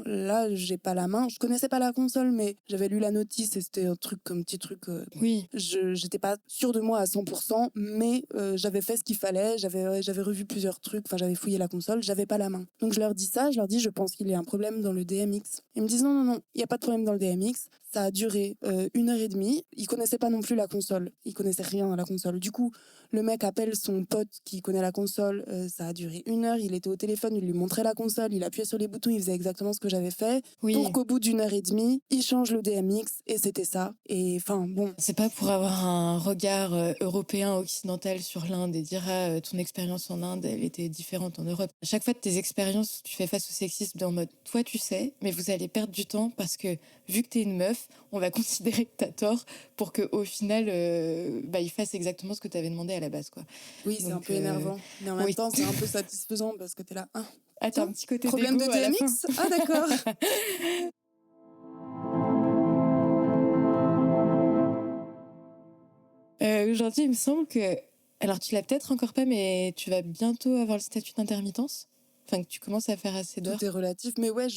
là, j'ai pas la main. Je connaissais pas la console, mais j'avais lu la notice et c'était un petit truc. Oui, J'étais pas sûre de moi à 100%, mais j'avais fait ce qu'il fallait. J'avais revu plusieurs trucs. Enfin, j'avais fouillé la console, j'avais pas la main. Donc je leur dis ça. Je leur dis, je pense qu'il y a un problème dans le DMX vite. Ils me disent non, il n'y a pas de problème dans le DMX. Ça a duré 1h30. Ils connaissaient pas non plus la console. Ils connaissaient rien à la console. Du coup, le mec appelle son pote qui connaît la console. Ça a duré 1 heure. Il était au téléphone, il lui montrait la console. Il appuyait sur les boutons, il faisait exactement ce que j'avais fait. Oui. Pour qu'au bout d'1h30, il change le DMX et c'était ça. Et enfin, bon. C'est pas pour avoir un regard européen, occidental sur l'Inde et dire ton expérience en Inde, elle était différente en Europe. À chaque fois de tes expériences, tu fais face au sexisme en mode toi tu sais, mais vous allez perdre du temps parce que vu que t'es une meuf, on va considérer que t'as tort pour qu'au final, il fasse exactement ce que t'avais demandé à la base, quoi. Oui, c'est Donc, un peu énervant. Mais en même oui. temps, c'est un peu satisfaisant parce que t'es là. Ah, t'as un petit côté problème de d'égo à la fin. DMX. Ah, d'accord. Aujourd'hui, il me semble que... Alors, tu l'as peut-être encore pas, mais tu vas bientôt avoir le statut d'intermittence. Enfin, que tu commences à faire assez d'heures. Tout est relatif, mais ouais,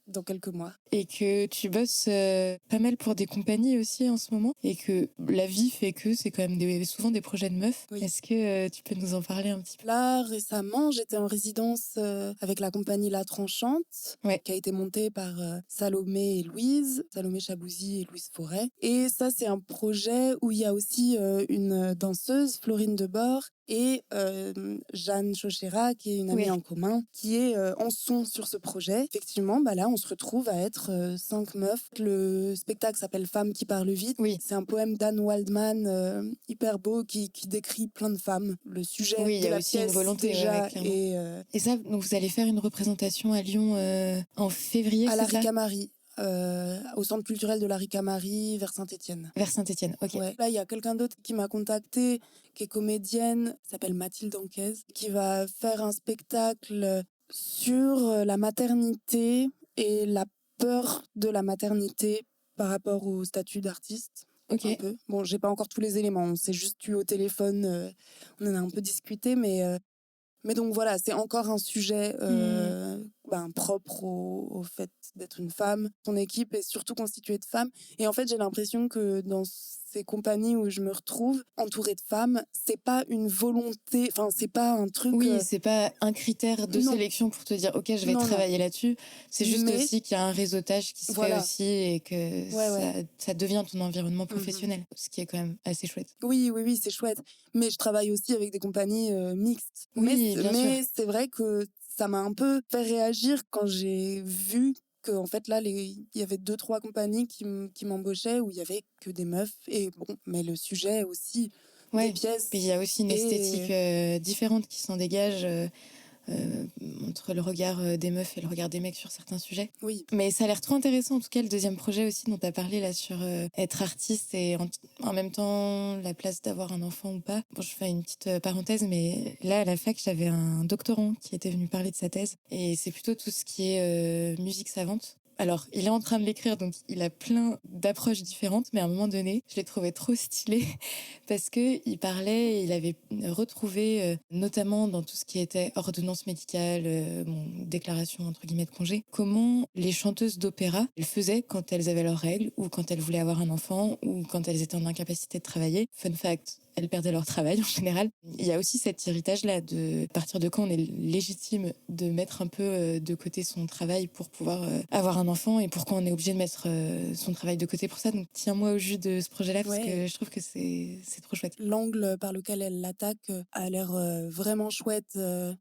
dans quelques mois. Et que tu bosses pas mal pour des compagnies aussi en ce moment. Et que la vie fait que c'est quand même souvent des projets de meufs. Oui. Est-ce que tu peux nous en parler un petit peu? Là, récemment, j'étais en résidence avec la compagnie La Tranchante, Ouais. qui a été montée par Salomé et Louise, Salomé Chabouzy et Louise Forêt. Et ça, c'est un projet où il y a aussi une danseuse, Florine Debord, et Jeanne Chochera, qui est une amie Oui. en commun, qui est en son sur ce projet. Effectivement, là, on se retrouve à être 5 meufs. Le spectacle s'appelle Femmes qui parlent vite. Oui. C'est un poème d'Anne Waldman hyper beau qui décrit plein de femmes. Le sujet Oui, il y de a la aussi une pièce volonté, déjà ouais, clairement. et Et ça, donc vous allez faire une représentation à Lyon en février, à c'est la ça? Ricamarie, au centre culturel de la Ricamarie vers Saint-Étienne. Vers Saint-Étienne, ok. Ouais. Là, il y a quelqu'un d'autre qui m'a contactée, qui est comédienne, s'appelle Mathilde Anquez, qui va faire un spectacle sur la maternité et la peur de la maternité par rapport au statut d'artiste. Ok. Un peu. Bon, j'ai pas encore tous les éléments, on s'est juste eu au téléphone, on en a un peu discuté, mais donc voilà, c'est encore un sujet propre au fait d'être une femme. Son équipe est surtout constituée de femmes. Et en fait, j'ai l'impression que dans ces compagnies où je me retrouve, entourée de femmes, c'est pas une volonté, enfin, c'est pas un truc... Oui, c'est pas un critère de non. sélection pour te dire ok, je vais Non, travailler là-dessus. C'est juste Mais- aussi qu'il y a un réseautage qui se Voilà. fait aussi et que ça devient ton environnement professionnel, ce qui est quand même assez chouette. Oui, c'est chouette. Mais je travaille aussi avec des compagnies mixtes. Oui, bien mais sûr. c'est vrai que ça m'a un peu fait réagir quand j'ai vu que en fait là il y avait 2-3 compagnies qui m'embauchaient où il y avait que des meufs et bon, mais le sujet aussi Ouais. des pièces. Puis il y a aussi une esthétique différente qui s'en dégage entre le regard des meufs et le regard des mecs sur certains sujets. Oui. Mais ça a l'air trop intéressant, en tout cas, le deuxième projet aussi dont tu as parlé là sur être artiste et en même temps la place d'avoir un enfant ou pas. Bon, je fais une petite parenthèse, mais là, à la fac, j'avais un doctorant qui était venu parler de sa thèse et c'est plutôt tout ce qui est musique savante. Alors, il est en train de l'écrire, donc il a plein d'approches différentes, mais à un moment donné, je l'ai trouvé trop stylé parce qu'il parlait, il avait retrouvé, notamment dans tout ce qui était ordonnance médicale, déclaration entre guillemets de congé, comment les chanteuses d'opéra, elles faisaient quand elles avaient leurs règles ou quand elles voulaient avoir un enfant ou quand elles étaient en incapacité de travailler. Fun fact, elles perdaient leur travail en général. Il y a aussi cet héritage-là de partir de quand on est légitime de mettre un peu de côté son travail pour pouvoir avoir un enfant et pourquoi on est obligé de mettre son travail de côté pour ça. Donc tiens-moi au jus de ce projet-là parce que je trouve que c'est trop chouette. L'angle par lequel elle l'attaque a l'air vraiment chouette.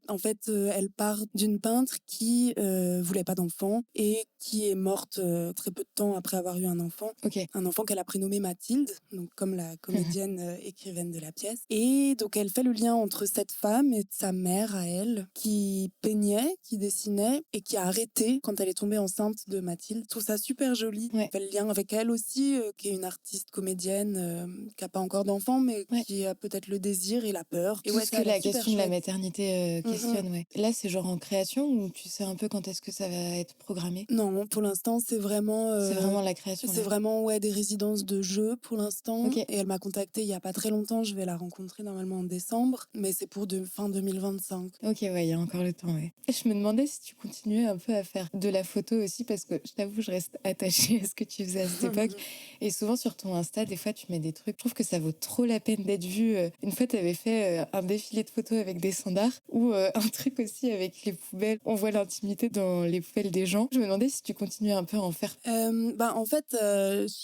En fait, elle part d'une peintre qui voulait pas d'enfant et qui est morte très peu de temps après avoir eu un enfant. Ok. Un enfant qu'elle a prénommé Mathilde, donc comme la comédienne écrivaine de la pièce. Et donc elle fait le lien entre cette femme et sa mère à elle, qui peignait, qui dessinait et qui a arrêté quand elle est tombée enceinte de Mathilde. Je trouve ça super joli. Ouais. Elle fait le lien avec elle aussi, qui est une artiste comédienne qui n'a pas encore d'enfant, mais qui a peut-être le désir et la peur. Et Tout ce ça a que l'air la super question de la chouette. maternité questionne, ouais. Là, c'est genre en création ou tu sais un peu quand est-ce que ça va être programmé? Non, pour l'instant, c'est vraiment... C'est vraiment la création. C'est vraiment des résidences de jeu pour l'instant. Ok. Et elle m'a contactée il y a pas très longtemps printemps, je vais la rencontrer normalement en décembre, mais c'est pour fin 2025. Ok, ouais, il y a encore le temps, ouais. Et je me demandais si tu continuais un peu à faire de la photo aussi, parce que je t'avoue, je reste attachée à ce que tu faisais à cette époque. Et souvent sur ton Insta, des fois, tu mets des trucs. Je trouve que ça vaut trop la peine d'être vu. Une fois, tu avais fait un défilé de photos avec des standards ou un truc aussi avec les poubelles. On voit l'intimité dans les poubelles des gens. Je me demandais si tu continuais un peu à en faire. En fait,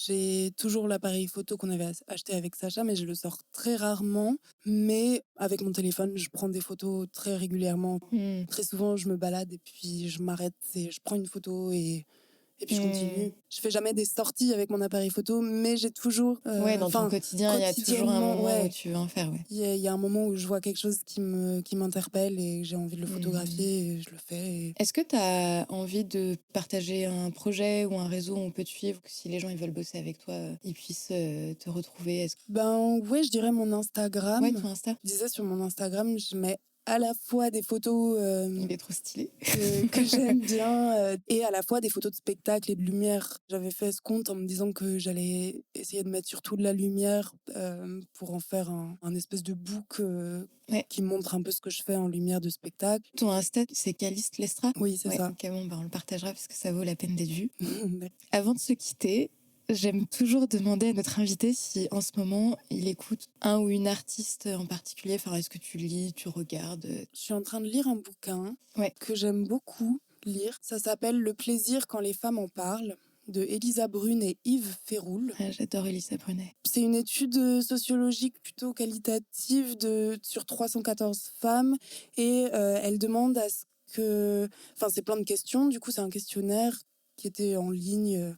j'ai toujours l'appareil photo qu'on avait acheté avec Sacha, mais je le sors très rarement. Mais avec mon téléphone, je prends des photos très régulièrement. Très souvent, je me balade et puis je m'arrête et je prends une photo et puis je continue. Je fais jamais des sorties avec mon appareil photo, mais j'ai toujours... Ouais, dans ton quotidien, il y a toujours un moment où tu veux en faire, ouais. Il y a un moment où je vois quelque chose qui m'interpelle et que j'ai envie de le photographier et je le fais. Est-ce que tu as envie de partager un projet ou un réseau où on peut te suivre, que si les gens ils veulent bosser avec toi, ils puissent te retrouver? Ouais, je dirais mon Instagram. Ouais, ton Insta. Je disais sur mon Instagram, je mets à la fois des photos Il est trop stylé. que j'aime bien et à la fois des photos de spectacle et de lumière. J'avais fait ce compte en me disant que j'allais essayer de mettre surtout de la lumière pour en faire un espèce de book qui montre un peu ce que je fais en lumière de spectacle. Ton Insta, c'est Caliste Lestra? Oui, c'est ça. Ok, bon, on le partagera parce que ça vaut la peine d'être vu. Avant de se quitter, j'aime toujours demander à notre invité si en ce moment il écoute un ou une artiste en particulier. Enfin, est-ce que tu lis, tu regardes? Je suis en train de lire un bouquin que j'aime beaucoup lire. Ça s'appelle Le plaisir quand les femmes en parlent, de Elisa Brune et Yves Féroul. Ah, j'adore Elisa Brunet. C'est une étude sociologique plutôt qualitative sur 314 femmes et elle demande à ce que... Enfin, c'est plein de questions. Du coup, c'est un questionnaire qui était en ligne.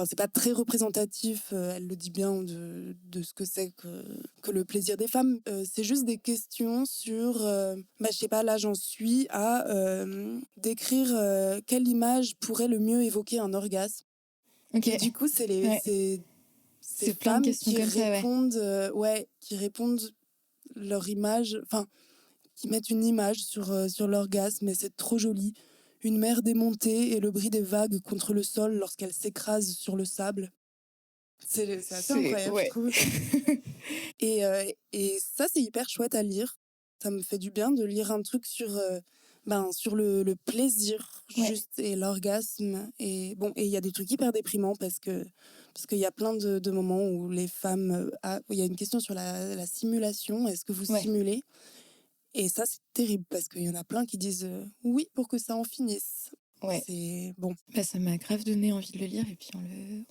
C'est pas très représentatif, elle le dit bien, de ce que c'est que le plaisir des femmes. C'est juste des questions sur, je sais pas, là j'en suis à décrire quelle image pourrait le mieux évoquer un orgasme. Okay. Et du coup, c'est ces plein femmes de questions qui comme répondent, qui répondent leur image, qui mettent une image sur l'orgasme, et c'est trop joli. Une mer démontée et le bruit des vagues contre le sol lorsqu'elle s'écrase sur le sable. C'est assez incroyable, je trouve. Et ça, c'est hyper chouette à lire. Ça me fait du bien de lire un truc sur le plaisir juste et l'orgasme. Et il y a des trucs hyper déprimants parce qu'il y a plein de moments où les femmes... Il y a une question sur la simulation. Est-ce que vous simulez ? Et ça, c'est terrible parce qu'il y en a plein qui disent oui pour que ça en finisse. Ouais. C'est bon. Ça m'a grave donné envie de le lire et puis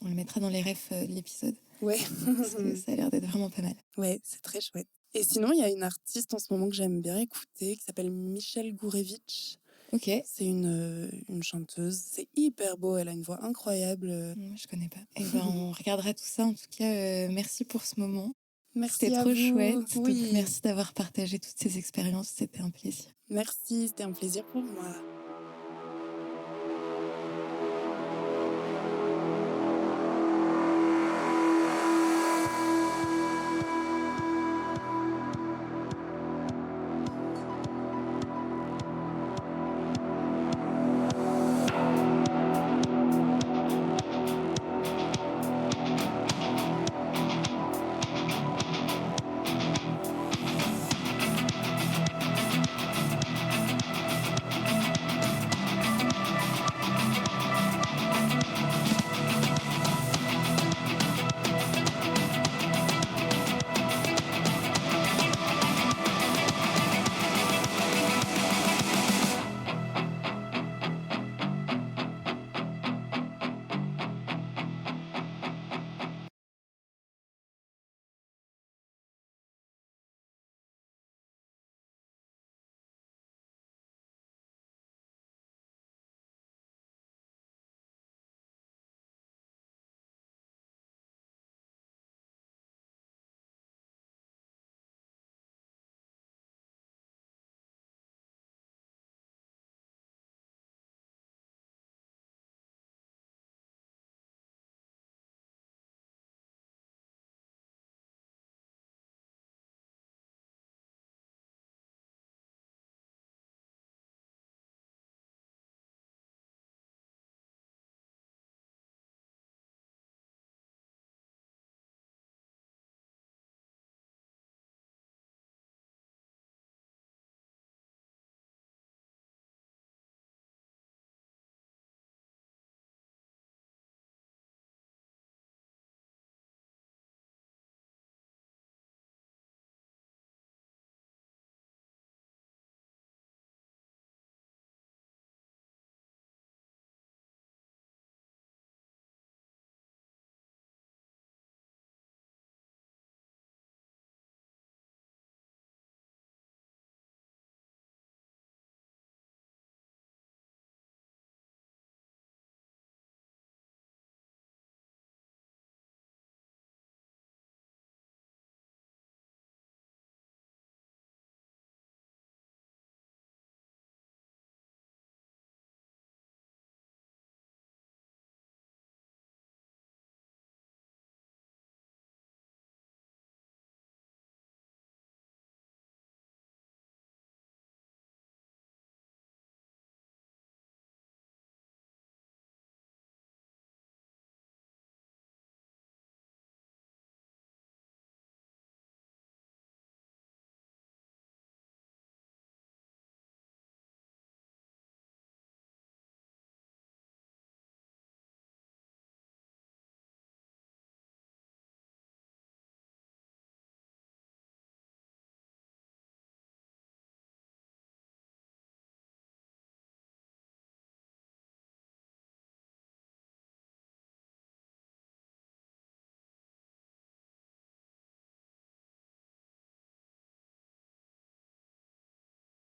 on le mettra dans les refs de l'épisode. Ouais. Parce que ça a l'air d'être vraiment pas mal. Ouais, c'est très chouette. Et sinon, il y a une artiste en ce moment que j'aime bien écouter qui s'appelle Michelle Gourevitch. Ok. C'est une chanteuse. C'est hyper beau. Elle a une voix incroyable. Je connais pas. Et on regardera tout ça. En tout cas, merci pour ce moment. Merci à vous. C'était trop chouette. Oui. Donc, merci d'avoir partagé toutes ces expériences. C'était un plaisir. Merci, c'était un plaisir pour moi.